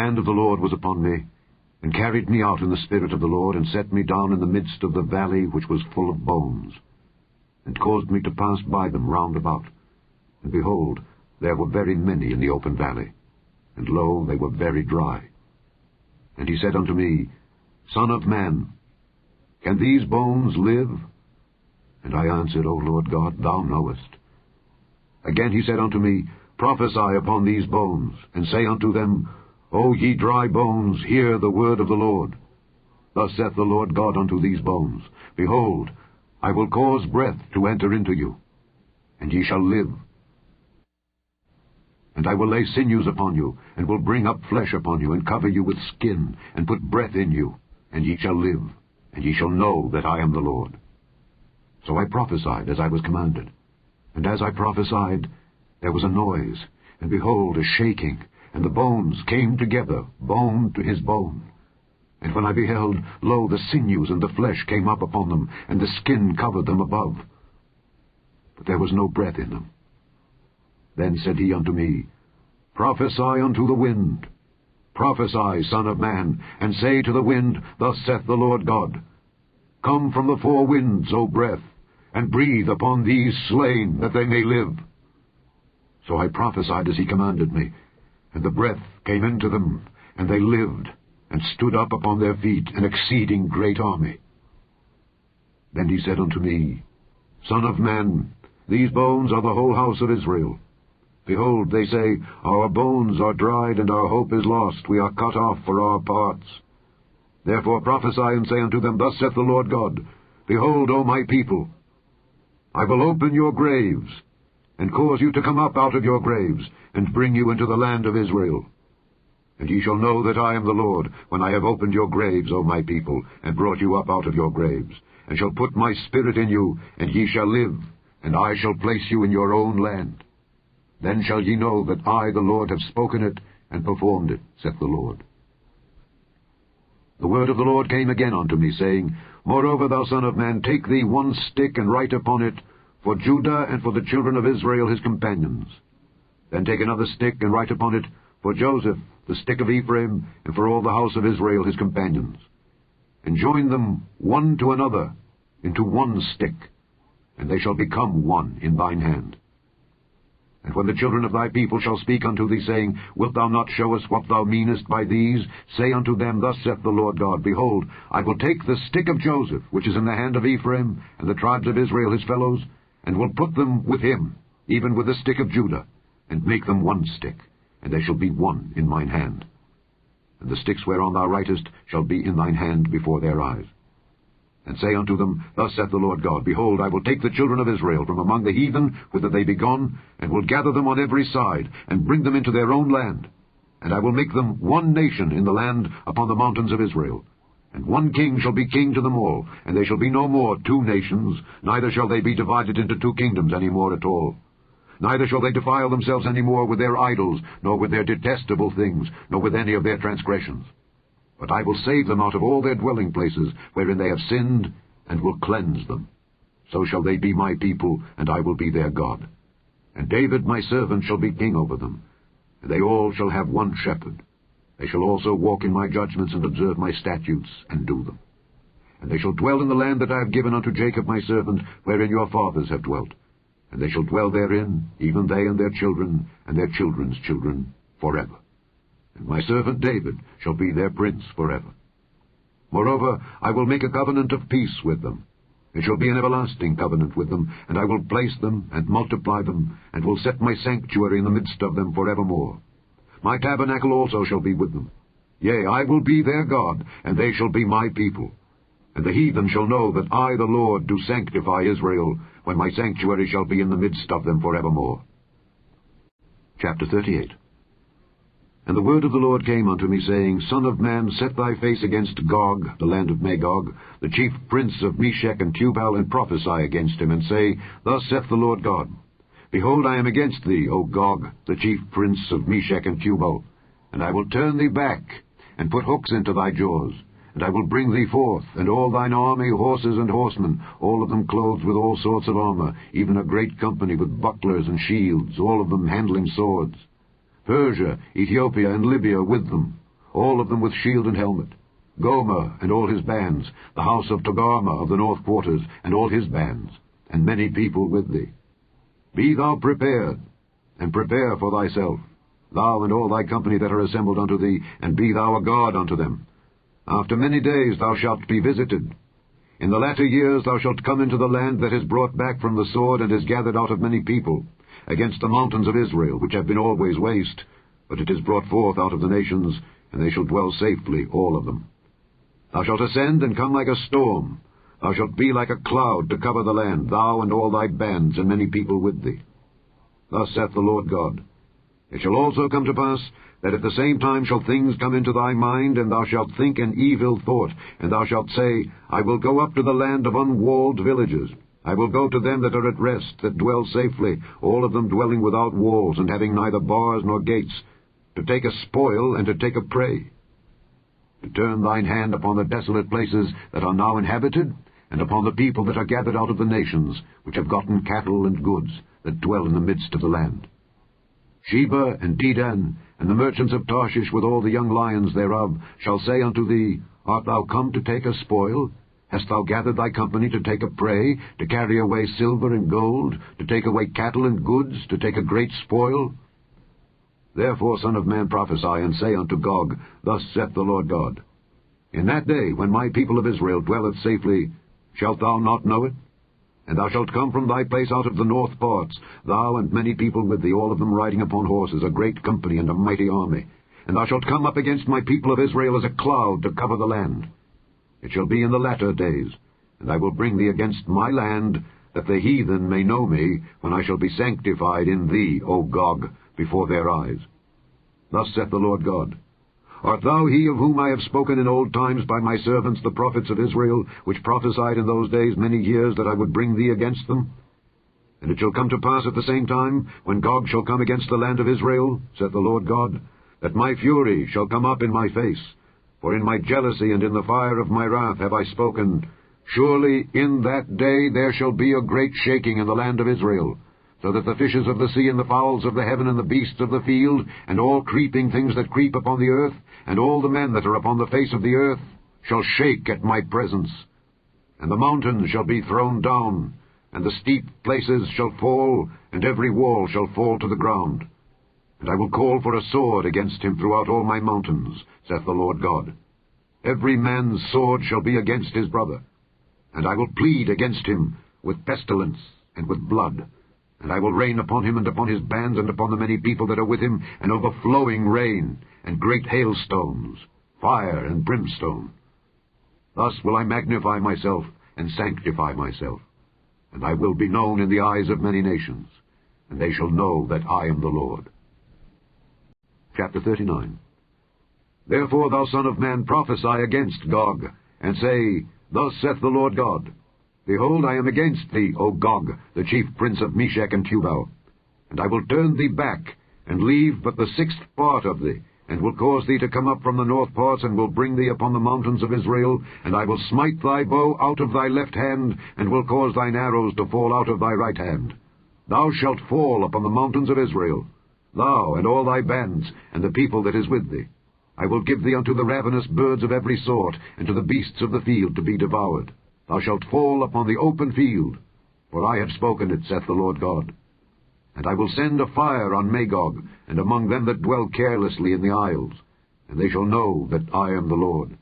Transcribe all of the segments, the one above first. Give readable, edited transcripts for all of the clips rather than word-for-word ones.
hand of the Lord was upon me, and carried me out in the spirit of the Lord, and set me down in the midst of the valley which was full of bones, and caused me to pass by them round about. And behold, there were very many in the open valley, and lo, they were very dry. And he said unto me, Son of man, can these bones live? And I answered, O Lord God, thou knowest. Again he said unto me, Prophesy upon these bones, and say unto them, O ye dry bones, hear the word of the Lord. Thus saith the Lord God unto these bones, Behold, I will cause breath to enter into you, and ye shall live. And I will lay sinews upon you, and will bring up flesh upon you, and cover you with skin, and put breath in you, and ye shall live, and ye shall know that I am the Lord. So I prophesied as I was commanded. And as I prophesied, there was a noise, and behold, a shaking, and the bones came together, bone to his bone. And when I beheld, lo, the sinews and the flesh came up upon them, and the skin covered them above. But there was no breath in them. Then said he unto me, Prophesy unto the wind. Prophesy, Son of man, and say to the wind, Thus saith the Lord God, Come from the four winds, O breath, and breathe upon these slain, that they may live. So I prophesied as he commanded me, and the breath came into them, and they lived, and stood up upon their feet, an exceeding great army. Then he said unto me, Son of man, these bones are the whole house of Israel. Behold, they say, Our bones are dried, and our hope is lost. We are cut off for our parts. Therefore prophesy, and say unto them, Thus saith the Lord God, Behold, O my people, I will open your graves, and cause you to come up out of your graves, and bring you into the land of Israel. And ye shall know that I am the Lord, when I have opened your graves, O my people, and brought you up out of your graves, and shall put my spirit in you, and ye shall live, and I shall place you in your own land. Then shall ye know that I, the Lord, have spoken it, and performed it, saith the Lord. The word of the Lord came again unto me, saying, Moreover, thou son of man, take thee one stick, and write upon it, For Judah and for the children of Israel his companions. Then take another stick, and write upon it, For Joseph, the stick of Ephraim, and for all the house of Israel his companions. And join them one to another into one stick, and they shall become one in thine hand. And when the children of thy people shall speak unto thee, saying, Wilt thou not show us what thou meanest by these? Say unto them, Thus saith the Lord God, Behold, I will take the stick of Joseph, which is in the hand of Ephraim, and the tribes of Israel his fellows, and will put them with him, even with the stick of Judah, and make them one stick, and they shall be one in mine hand. And the sticks whereon thou writest shall be in thine hand before their eyes. And say unto them, Thus saith the Lord God, Behold, I will take the children of Israel from among the heathen, whither they be gone, and will gather them on every side, and bring them into their own land. And I will make them one nation in the land upon the mountains of Israel. And one king shall be king to them all, and they shall be no more two nations, neither shall they be divided into two kingdoms any more at all. Neither shall they defile themselves any more with their idols, nor with their detestable things, nor with any of their transgressions. But I will save them out of all their dwelling places, wherein they have sinned, and will cleanse them. So shall they be my people, and I will be their God. And David my servant shall be king over them, and they all shall have one shepherd. They shall also walk in my judgments, and observe my statutes, and do them. And they shall dwell in the land that I have given unto Jacob my servant, wherein your fathers have dwelt. And they shall dwell therein, even they and their children, and their children's children, forever. And my servant David shall be their prince forever. Moreover, I will make a covenant of peace with them. It shall be an everlasting covenant with them, and I will place them, and multiply them, and will set my sanctuary in the midst of them forevermore. My tabernacle also shall be with them. Yea, I will be their God, and they shall be my people. And the heathen shall know that I, the Lord, do sanctify Israel, when my sanctuary shall be in the midst of them forevermore. Chapter 38. And the word of the Lord came unto me, saying, Son of man, set thy face against Gog, the land of Magog, the chief prince of Meshech and Tubal, and prophesy against him, and say, Thus saith the Lord God, Behold, I am against thee, O Gog, the chief prince of Meshech and Tubal, and I will turn thee back, and put hooks into thy jaws, and I will bring thee forth, and all thine army, horses and horsemen, all of them clothed with all sorts of armor, even a great company with bucklers and shields, all of them handling swords. Persia, Ethiopia, and Libya with them, all of them with shield and helmet, Gomer and all his bands, the house of Togarmah of the north quarters, and all his bands, and many people with thee. Be thou prepared, and prepare for thyself, thou and all thy company that are assembled unto thee, and be thou a guard unto them. After many days thou shalt be visited. In the latter years thou shalt come into the land that is brought back from the sword, and is gathered out of many people, against the mountains of Israel, which have been always waste, but it is brought forth out of the nations, and they shall dwell safely, all of them. Thou shalt ascend and come like a storm. Thou shalt be like a cloud to cover the land, thou and all thy bands, and many people with thee. Thus saith the Lord God, It shall also come to pass, that at the same time shall things come into thy mind, and thou shalt think an evil thought, and thou shalt say, I will go up to the land of unwalled villages. I will go to them that are at rest, that dwell safely, all of them dwelling without walls, and having neither bars nor gates, to take a spoil and to take a prey. To turn thine hand upon the desolate places that are now inhabited, and upon the people that are gathered out of the nations, which have gotten cattle and goods, that dwell in the midst of the land. Sheba and Dedan, and the merchants of Tarshish with all the young lions thereof, shall say unto thee, Art thou come to take a spoil? Hast thou gathered thy company to take a prey, to carry away silver and gold, to take away cattle and goods, to take a great spoil? Therefore, Son of man, prophesy, and say unto Gog, Thus saith the Lord God, In that day, when my people of Israel dwelleth safely, shalt thou not know it? And thou shalt come from thy place out of the north parts, thou and many people with thee, all of them riding upon horses, a great company and a mighty army. And thou shalt come up against my people of Israel as a cloud to cover the land. It shall be in the latter days, and I will bring thee against my land, that the heathen may know me, when I shall be sanctified in thee, O Gog, before their eyes. Thus saith the Lord God, Art thou he of whom I have spoken in old times by my servants the prophets of Israel, which prophesied in those days many years that I would bring thee against them? And it shall come to pass at the same time, when Gog shall come against the land of Israel, saith the Lord God, that my fury shall come up in my face. For in my jealousy and in the fire of my wrath have I spoken, Surely in that day there shall be a great shaking in the land of Israel, so that the fishes of the sea and the fowls of the heaven and the beasts of the field, and all creeping things that creep upon the earth, and all the men that are upon the face of the earth, shall shake at my presence. And the mountains shall be thrown down, and the steep places shall fall, and every wall shall fall to the ground. And I will call for a sword against him throughout all my mountains, saith the Lord God. Every man's sword shall be against his brother. And I will plead against him with pestilence and with blood. And I will rain upon him and upon his bands and upon the many people that are with him, an overflowing rain, and great hailstones, fire and brimstone. Thus will I magnify myself and sanctify myself, and I will be known in the eyes of many nations, and they shall know that I am the Lord. Chapter 39. Therefore, thou son of man, prophesy against Gog, and say, Thus saith the Lord God, Behold, I am against thee, O Gog, the chief prince of Meshech and Tubal. And I will turn thee back, and leave but the 6th part of thee, and will cause thee to come up from the north parts, and will bring thee upon the mountains of Israel, and I will smite thy bow out of thy left hand, and will cause thine arrows to fall out of thy right hand. Thou shalt fall upon the mountains of Israel, thou and all thy bands, and the people that is with thee. I will give thee unto the ravenous birds of every sort, and to the beasts of the field to be devoured. Thou shalt fall upon the open field, for I have spoken it, saith the Lord God. And I will send a fire on Magog, and among them that dwell carelessly in the isles, and they shall know that I am the Lord.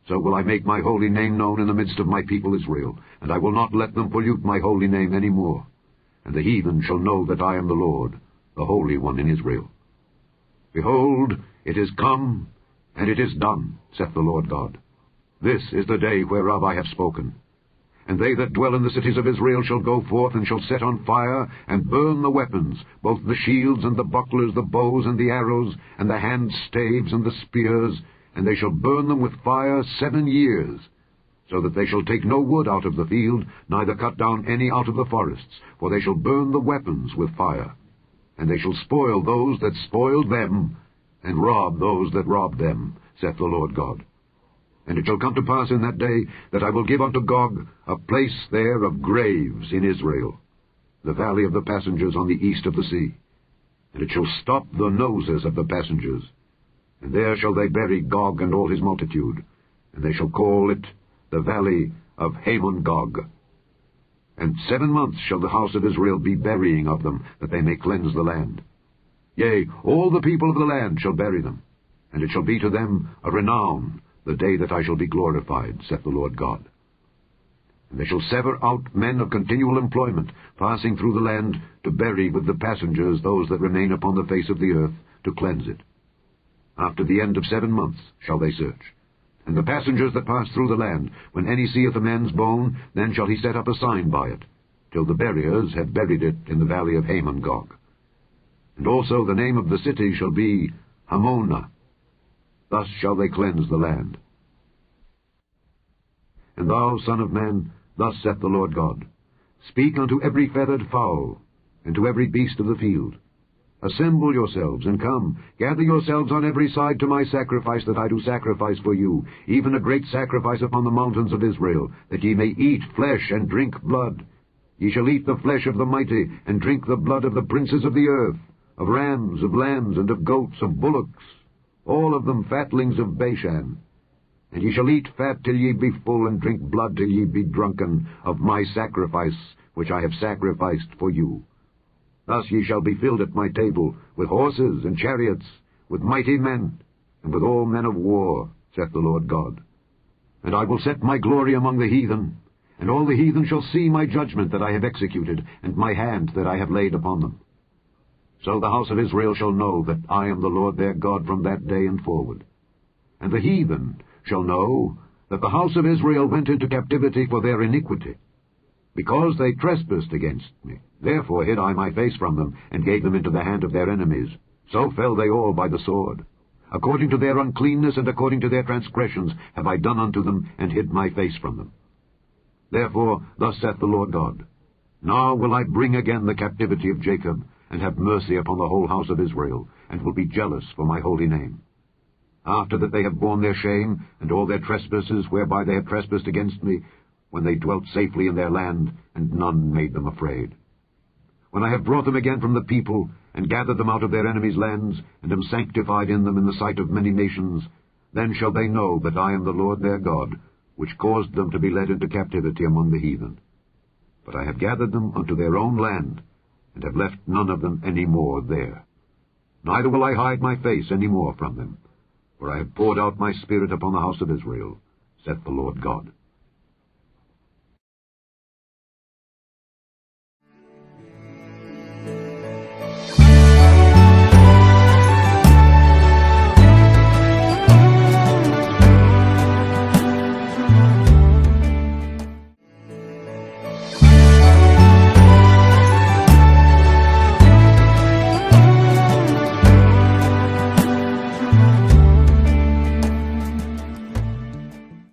So will I make my holy name known in the midst of my people Israel, and I will not let them pollute my holy name any more. And the heathen shall know that I am the Lord, the Holy One in Israel. Behold, it is come, and it is done, saith the Lord God. This is the day whereof I have spoken. And they that dwell in the cities of Israel shall go forth, and shall set on fire, and burn the weapons, both the shields and the bucklers, the bows and the arrows, and the hand staves and the spears, and they shall burn them with fire 7 years, so that they shall take no wood out of the field, neither cut down any out of the forests, for they shall burn the weapons with fire. And they shall spoil those that spoiled them, and rob those that robbed them, saith the Lord God. And it shall come to pass in that day that I will give unto Gog a place there of graves in Israel, the valley of the passengers on the east of the sea. And it shall stop the noses of the passengers. And there shall they bury Gog and all his multitude, and they shall call it the valley of Hamon Gog. And 7 months shall the house of Israel be burying of them, that they may cleanse the land. Yea, all the people of the land shall bury them, and it shall be to them a renown the day that I shall be glorified, saith the Lord God. And they shall sever out men of continual employment, passing through the land, to bury with the passengers those that remain upon the face of the earth, to cleanse it. After the end of 7 months shall they search. And the passengers that pass through the land, when any seeth a man's bone, then shall he set up a sign by it, till the buriers have buried it in the valley of Hamon Gog. And also the name of the city shall be Hamona. Thus shall they cleanse the land. And thou, son of man, thus saith the Lord God, Speak unto every feathered fowl, and to every beast of the field. Assemble yourselves, and come, gather yourselves on every side to my sacrifice that I do sacrifice for you, even a great sacrifice upon the mountains of Israel, that ye may eat flesh and drink blood. Ye shall eat the flesh of the mighty, and drink the blood of the princes of the earth, of rams, of lambs, and of goats, of bullocks, all of them fatlings of Bashan. And ye shall eat fat till ye be full, and drink blood till ye be drunken, of my sacrifice which I have sacrificed for you. Thus ye shall be filled at my table, with horses and chariots, with mighty men, and with all men of war, saith the Lord God. And I will set my glory among the heathen, and all the heathen shall see my judgment that I have executed, and my hand that I have laid upon them. So the house of Israel shall know that I am the Lord their God from that day and forward. And the heathen shall know that the house of Israel went into captivity for their iniquity, because they trespassed against me. Therefore hid I my face from them, and gave them into the hand of their enemies. So fell they all by the sword. According to their uncleanness and according to their transgressions have I done unto them, and hid my face from them. Therefore thus saith the Lord God, Now will I bring again the captivity of Jacob, and have mercy upon the whole house of Israel, and will be jealous for my holy name. After that they have borne their shame, and all their trespasses whereby they have trespassed against me, when they dwelt safely in their land, and none made them afraid. When I have brought them again from the people, and gathered them out of their enemies' lands, and am sanctified in them in the sight of many nations, then shall they know that I am the Lord their God, which caused them to be led into captivity among the heathen. But I have gathered them unto their own land, and have left none of them any more there. Neither will I hide my face any more from them, for I have poured out my Spirit upon the house of Israel, saith the Lord God.